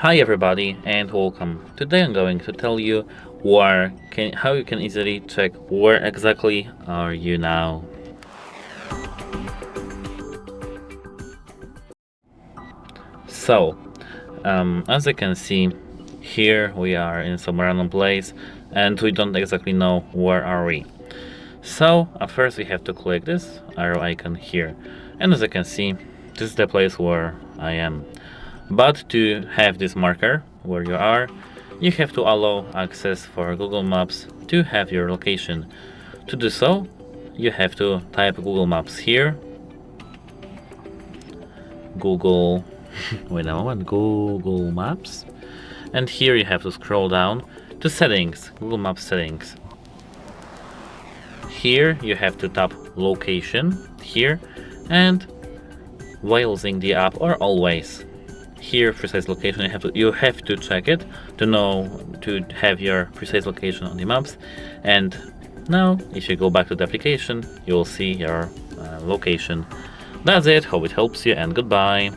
Hi everybody and welcome. Today I'm going to tell you how you can easily check where exactly are you now. So, as you can see, here we are in some random place and we don't exactly know where are we. So at first we have to click this arrow icon here, and as you can see, this is the place where I am. But to have this marker where you are, you have to allow access for Google Maps to have your location. To do so, you have to type Google Maps here. Google Maps. And here you have to scroll down to settings, Google Maps settings. Here you have to tap location here, and while using the app or always. Here precise location, you have to check it to have your precise location on the maps. And now if you go back to the application, you will see your location. That's it. Hope it helps you, and goodbye.